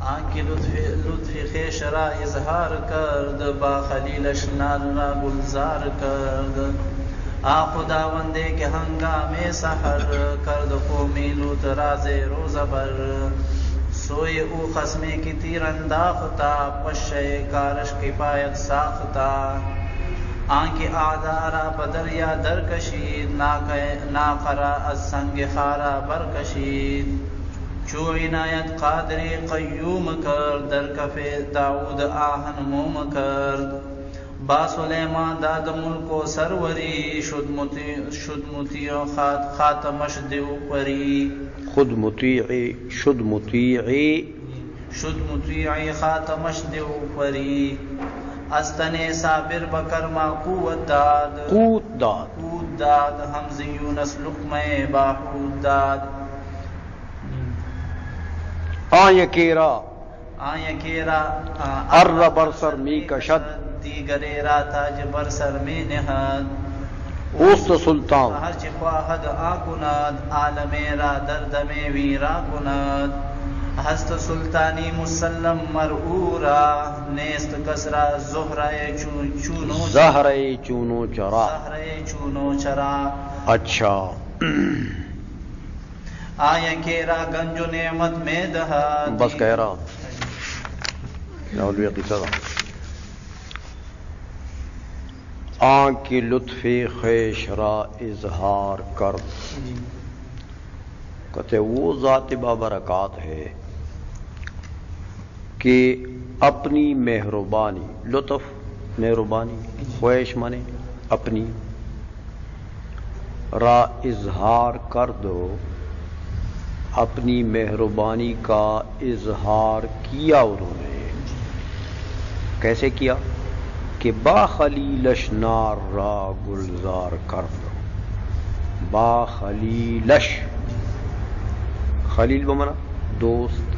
آنکھ لطف خویش را اظہار کرد، با خلیلش نال را گلزار کرد. خداوندے کے ہنگام سحر کرد قومی لوط را زیر و زبر. سوئے او خصمے کی تیر انداختا، پشے کارش کفایت ساختا. آنکھ اعدارا بدریا در کشید، ناقرا از سنگ خارا برکشید. چو عنایت قادر قیوم کرد، در کف داود آہن موم کرد. با سلیمان داد ملک و سروری، شد مطیع خاتمش دیو پری. خود مطیعی شد مطیع خاتمش دیو پری. از تن صابر بکرما قوت داد، حمز یونس لقمہ باحود داد. آیکیرا ار برسر می کشد، دیگرے را تاج برسر می نہد. اوست سلطان ہر چخواہد آکند، عالم را دردم ویرا کند. ہست سلطانی مسلم مرعورا، نیست کسرا زہرۂ چونو چرا. اچھا آیا کیرا گنج و نعمت میں دہد. بس کہہ رہا آنکھ کی لطف خویش را اظہار کر. کہتے وہ ذات بابرکات ہے کہ اپنی مہربانی، لطف مہربانی، خویش مانے اپنی، را اظہار کر دو، اپنی مہربانی کا اظہار کیا انہوں نے. کیسے کیا؟ کہ با خلیلش نار را گلزار کر دو. با خلیلش، خلیل بمانا دوست،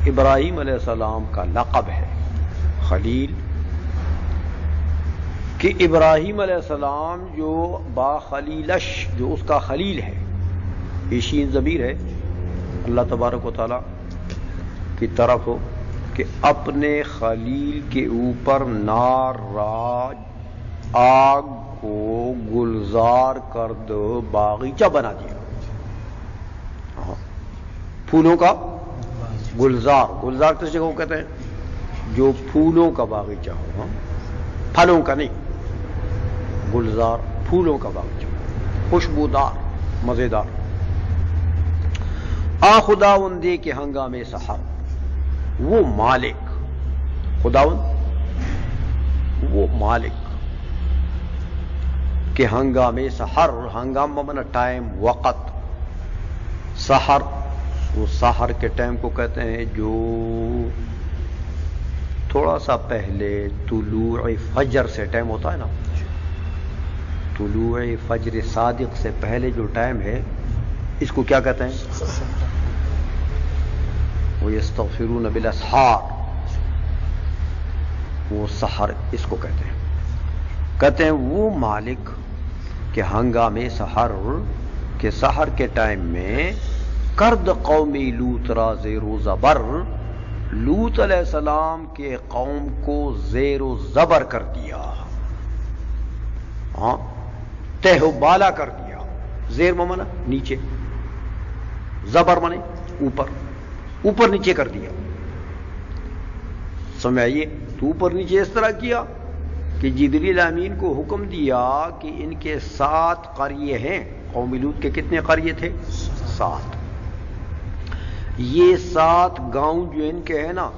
ابراہیم علیہ السلام کا لقب ہے خلیل. کہ ابراہیم علیہ السلام جو با خلیلش، جو اس کا خلیل ہے، یہ شین ضمیر ہے اللہ تبارک و تعالی کی طرف ہو کہ اپنے خلیل کے اوپر نار راج آگ کو گلزار کر دو، باغیچہ بنا دیا. پھولوں کا گلزار، گلزار کس جگہ کو کہتے ہیں؟ جو پھولوں کا باغیچہ ہو، پھلوں کا نہیں. گلزار پھولوں کا باغیچہ، خوشبودار، مزیدار. خداوندے کے ہنگام سحر، وہ مالک، خداوند وہ مالک کہ ہنگام سحر، ہنگام بمانا ٹائم، وقت. سحر وہ سحر کے ٹائم کو کہتے ہیں جو تھوڑا سا پہلے طلوع فجر سے ٹائم ہوتا ہے نا. طلوع فجر صادق سے پہلے جو ٹائم ہے اس کو کیا کہتے ہیں؟ وَيَسْتَغْفِرُونَ بِالْأَسْحَارِ، وہ سحر اس کو کہتے ہیں. کہتے ہیں وہ مالک کہ ہنگام سحر، کہ سحر کے ٹائم میں کرد قومی لوط را زیر و زبر، لوط علیہ السلام کے قوم کو زیر و زبر کر دیا. ہاں، تہ و بالا کر دیا. زیر مانا نیچے، زبر مانے اوپر، اوپر نیچے کر دیا. سمجھائیے، تو اوپر نیچے اس طرح کیا کہ جبریل امین کو حکم دیا کہ ان کے 7 قریے ہیں. قوم لوط کے کتنے قریے تھے؟ 7. یہ 7 گاؤں جو ان کے ہیں نا،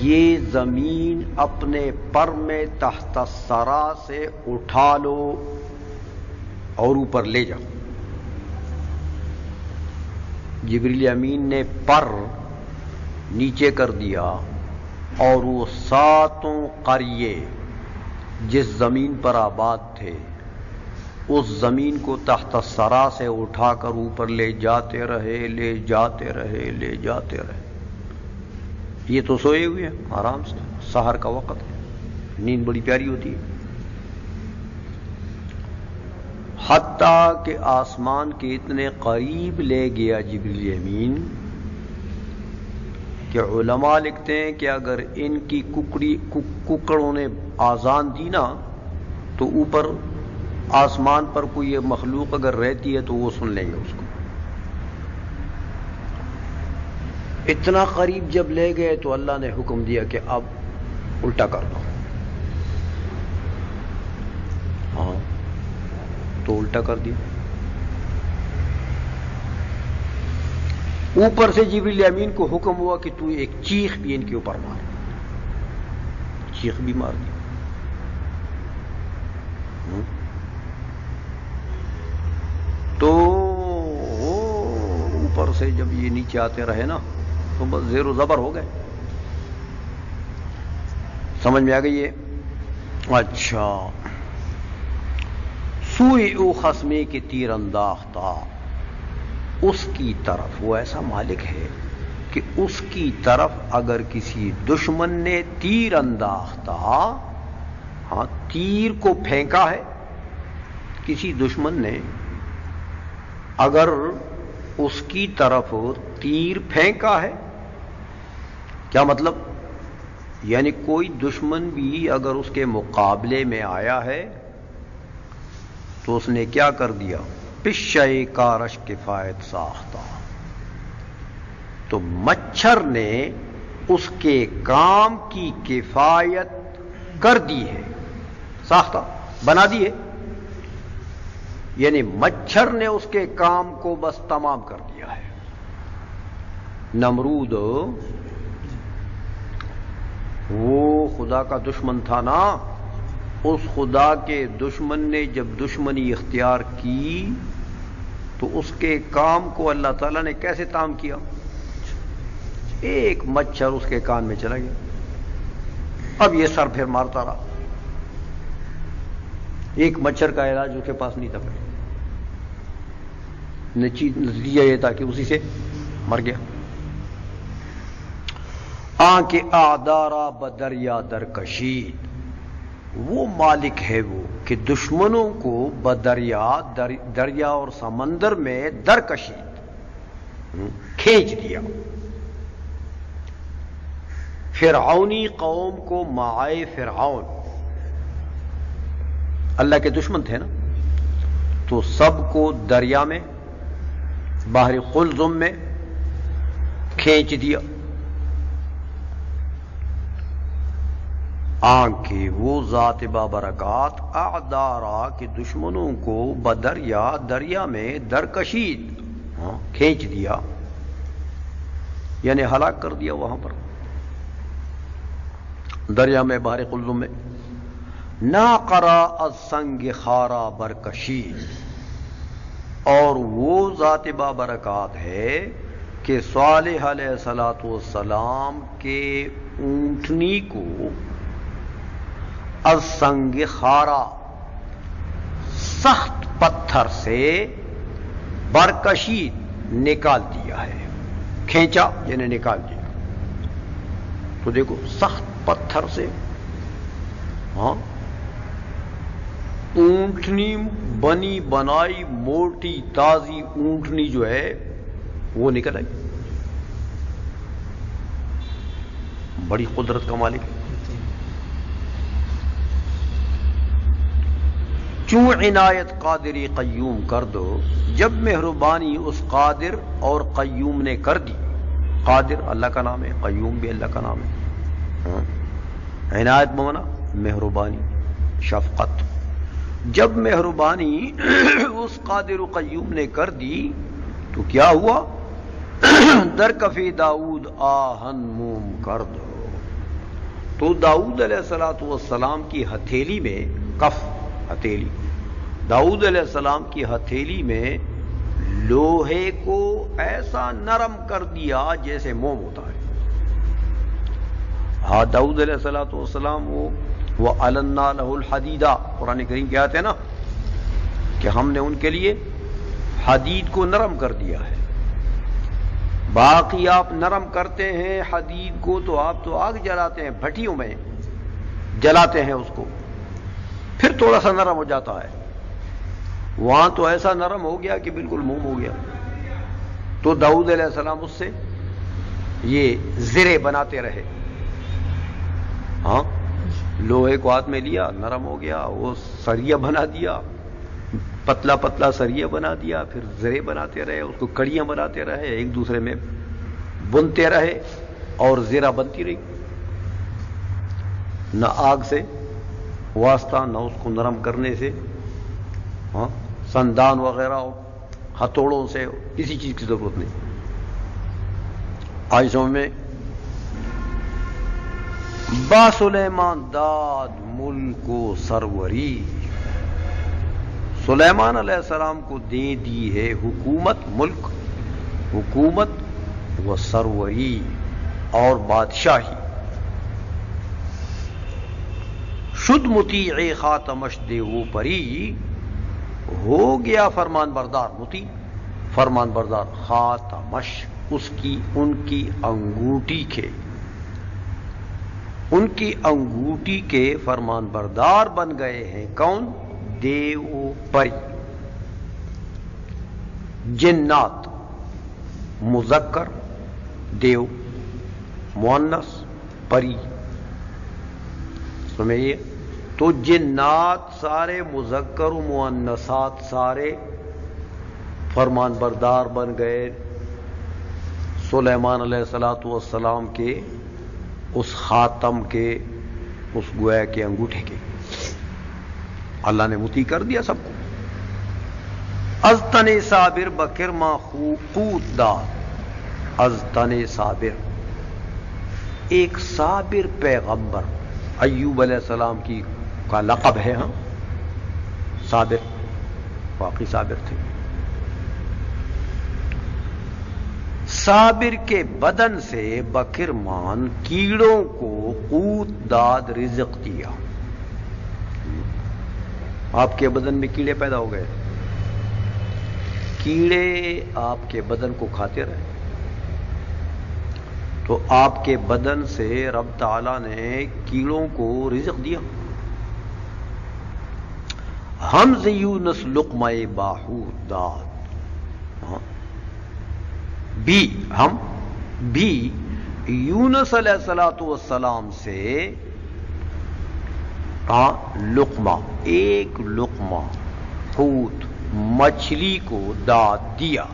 یہ زمین اپنے پر میں تحت الثری سے اٹھا لو اور اوپر لے جاؤ. جبریل امین نے پر نیچے کر دیا اور وہ 7 قریے جس زمین پر آباد تھے اس زمین کو تحت الثری سے اٹھا کر اوپر لے جاتے رہے، لے جاتے رہے، لے جاتے رہے. یہ تو سوئے ہوئے ہیں آرام سے، سحر کا وقت ہے، نیند بڑی پیاری ہوتی ہے. حتیٰ کہ آسمان کے اتنے قریب لے گیا جبریل امین کہ علماء لکھتے ہیں کہ اگر ان کی ککڑوں نے آذان دی نا تو اوپر آسمان پر کوئی مخلوق اگر رہتی ہے تو وہ سن لیں گے اس کو. اتنا قریب جب لے گئے تو اللہ نے حکم دیا کہ اب الٹا کر دو. ہاں تو الٹا کر دیا. اوپر سے جبریل امین کو حکم ہوا کہ تو ایک چیخ بھی ان کے اوپر مار. چیخ بھی مار دی. تو اوپر سے جب یہ نیچے آتے رہے نا تو بس زیر و زبر ہو گئے. سمجھ میں آ گئی یہ؟ اچھا. سوئی او خصمے کے تیر انداز تھا اس کی طرف. وہ ایسا مالک ہے کہ اس کی طرف اگر کسی دشمن نے تیر انداختہ، ہاں تیر کو پھینکا ہے، کسی دشمن نے اگر اس کی طرف تیر پھینکا ہے، کیا مطلب؟ یعنی کوئی دشمن بھی اگر اس کے مقابلے میں آیا ہے تو اس نے کیا کر دیا؟ پشے کارش کفایت ساختہ. تو مچھر نے اس کے کام کی کفایت کر دی ہے. ساختہ بنا دی ہے، یعنی مچھر نے اس کے کام کو بس تمام کر دیا ہے. نمرود وہ خدا کا دشمن تھا نا، اس خدا کے دشمن نے جب دشمنی اختیار کی تو اس کے کام کو اللہ تعالیٰ نے کیسے تام کیا؟ ایک مچھر اس کے کان میں چلا گیا. اب یہ سر پھر مارتا رہا. ایک مچھر کا علاج اس کے پاس نہیں تھا. نتیجہ یہ تھا کہ اسی سے مر گیا. آنکھ آدارا بدریا در کشید. وہ مالک ہے وہ کہ دشمنوں کو دریا اور سمندر میں در کشید، کھینچ دیا. فرعونی قوم کو مائے فرعون، اللہ کے دشمن تھے نا، تو سب کو دریا میں بحر قلزم میں کھینچ دیا. آنکھیں وہ ذات بابرکات اعدارا کے دشمنوں کو دریا میں درکشید، کھینچ دیا، یعنی ہلاک کر دیا وہاں پر دریا میں بحر قلزم میں. ناقرا السنگ خارا برکشید. اور وہ ذات بابرکات ہے کہ صالح علیہ الصلوۃ والسلام کے اونٹنی کو السنگ خارا سخت پتھر سے برکشید نکال دیا ہے. کھینچا یعنی نکال دیا. تو دیکھو سخت پتھر سے ہاں اونٹنی بنی بنائی موٹی تازی اونٹنی جو ہے وہ نکل آئی. بڑی قدرت کا مالک ہے. چوں عنایت قادری قیوم کر دو، جب مہربانی اس قادر اور قیوم نے کر دی. قادر اللہ کا نام ہے، قیوم بھی اللہ کا نام ہے. عنایت بمانا مہربانی، شفقت. جب مہربانی اس قادر و قیوم نے کر دی تو کیا ہوا؟ در کفی داؤد آہن موم کر دو. تو داؤد علیہ الصلوۃ والسلام کی ہتھیلی میں، کف ہتھیلی، داؤد علیہ السلام کی ہتھیلی میں لوہے کو ایسا نرم کر دیا جیسے موم ہوتا ہے. ہاں داؤد علیہ الصلوۃ والسلام وہ علنا لہ الحدیدہ، قرآن کریم کے آتے ہیں نا کہ ہم نے ان کے لیے حدید کو نرم کر دیا ہے. باقی آپ نرم کرتے ہیں حدید کو تو آپ تو آگ جلاتے ہیں، بھٹیوں میں جلاتے ہیں اس کو، پھر تھوڑا سا نرم ہو جاتا ہے. وہاں تو ایسا نرم ہو گیا کہ بالکل موم ہو گیا. تو داؤد علیہ السلام اس سے یہ زرے بناتے رہے. ہاں لوہے کو ہاتھ میں لیا، نرم ہو گیا، وہ سریا بنا دیا، پتلا پتلا سریا بنا دیا، پھر زرے بناتے رہے، اس کو کڑیاں بناتے رہے، ایک دوسرے میں بنتے رہے اور زرہ بنتی رہی. نہ آگ سے واسطہ، نہ اس کو نرم کرنے سے، ہاں سندان وغیرہ ہتھوڑوں سے کسی چیز کی ضرورت نہیں. عائشہ میں با سلیمان داد ملک و سروری، سلیمان علیہ السلام کو دے دی ہے حکومت، ملک، حکومت و سروری اور بادشاہی. شد مطیع خاتمش دیو پری، ہو گیا فرمان بردار، مطیع فرمان بردار، خاتمش اس کی ان کی انگوٹھی کے، ان کی انگوٹھی کے فرمان بردار بن گئے ہیں. کون؟ دیو پری. جنات مذکر، دیو مؤنث، پری. سمجھیے تو جنات سارے مذکر و مؤنثات سارے فرمان بردار بن گئے سلیمان علیہ الصلوۃ والسلام کے اس خاتم کے، اس گویا کے انگوٹھے کے. اللہ نے مطیع کر دیا سب کو. از تن صابر بکرما قوت داد، از تن صابر، ایک صابر پیغمبر، ایوب علیہ السلام کی کا لقب ہے. ہاں صابر، واقعی صابر تھے. صابر کے بدن سے بکرمان کیڑوں کو قوت داد، رزق دیا. آپ کے بدن میں کیڑے پیدا ہو گئے، کیڑے آپ کے بدن کو کھاتے رہے تو آپ کے بدن سے رب تعالی نے کیڑوں کو رزق دیا. حمز یونس لقمہ باحود داد، بھی ہم بھی یونس علیہ الصلوۃ والسلام سے لقمہ، ایک لقمہ حوت مچھلی کو داد دیا.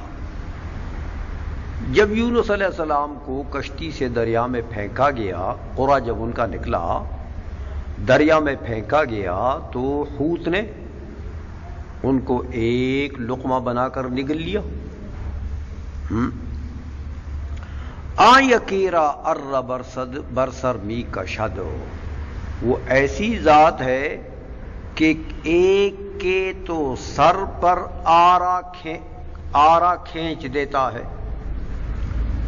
جب یونس علیہ السلام کو کشتی سے دریا میں پھینکا گیا، قرا جب ان کا نکلا دریا میں پھینکا گیا تو حوت نے ان کو ایک لقمہ بنا کر نگل لیا. یکیرا ار برسر می کا شد، وہ ایسی ذات ہے کہ ایک کے تو سر پر آرا کھینچ دیتا ہے،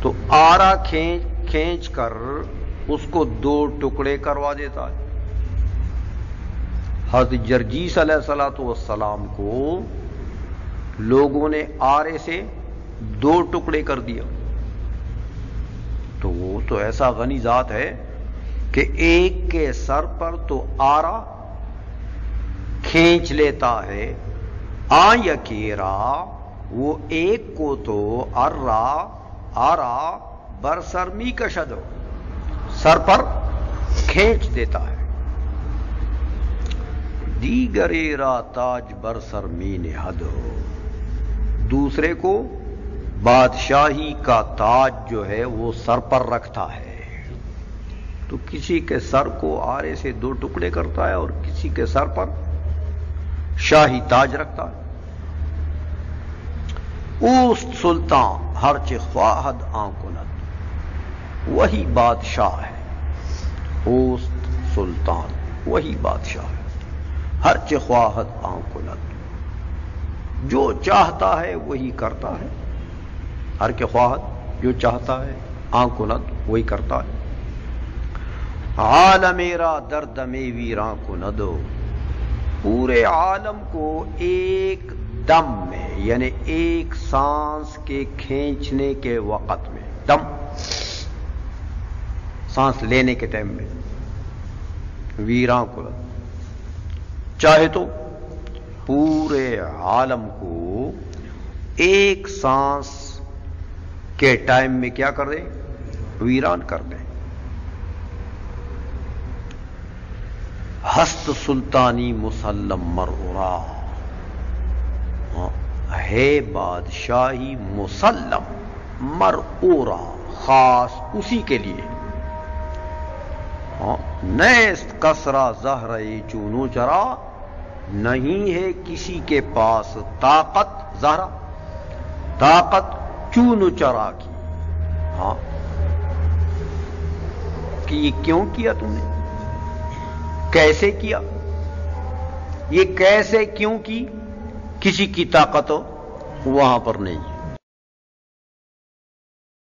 تو آرا کھینچ کر اس کو دو ٹکڑے کروا دیتا ہے. حضرت جرجیس علیہ الصلوۃ والسلام کو لوگوں نے آرے سے دو ٹکڑے کر دیا. تو وہ تو ایسا غنی ذات ہے کہ ایک کے سر پر تو آرا کھینچ لیتا ہے. یکیرا، وہ ایک کو تو آرا برسرمی کشد، سر پر کھینچ دیتا ہے. دیگرے را تاج برسرمی نہد، دوسرے کو بادشاہی کا تاج جو ہے وہ سر پر رکھتا ہے. تو کسی کے سر کو آرے سے دو ٹکڑے کرتا ہے اور کسی کے سر پر شاہی تاج رکھتا ہے. اوست سلطان ہر چہ خواہد آنکند، وہی بادشاہ ہے. اوست سلطان وہی بادشاہ ہے. ہر چہ خواہد آنکند، جو چاہتا ہے وہی کرتا ہے. ہر کے خواہد، جو چاہتا ہے، آنکند وہی کرتا ہے. عالم را درد میں ویراں کو نہ دو، پورے عالم کو ایک دم میں، یعنی ایک سانس کے کھینچنے کے وقت میں، دم سانس لینے کے ٹائم میں، ویراں کو چاہے تو پورے عالم کو ایک سانس کے ٹائم میں کیا کر دے، ویران کر دیں. ہست سلطانی مسلم مرعورا، ہے بادشاہی مسلم مرعورا، خاص اسی کے لیے. نیست کسرا زہرۂ چونو چرا، نہیں ہے کسی کے پاس طاقت، زہرا طاقت چونو چرا کی. کہ یہ کیوں کیا تم نے، کیسے کیا، یہ کیسے کیوں کی، کسی کی طاقت وہاں پر نہیں.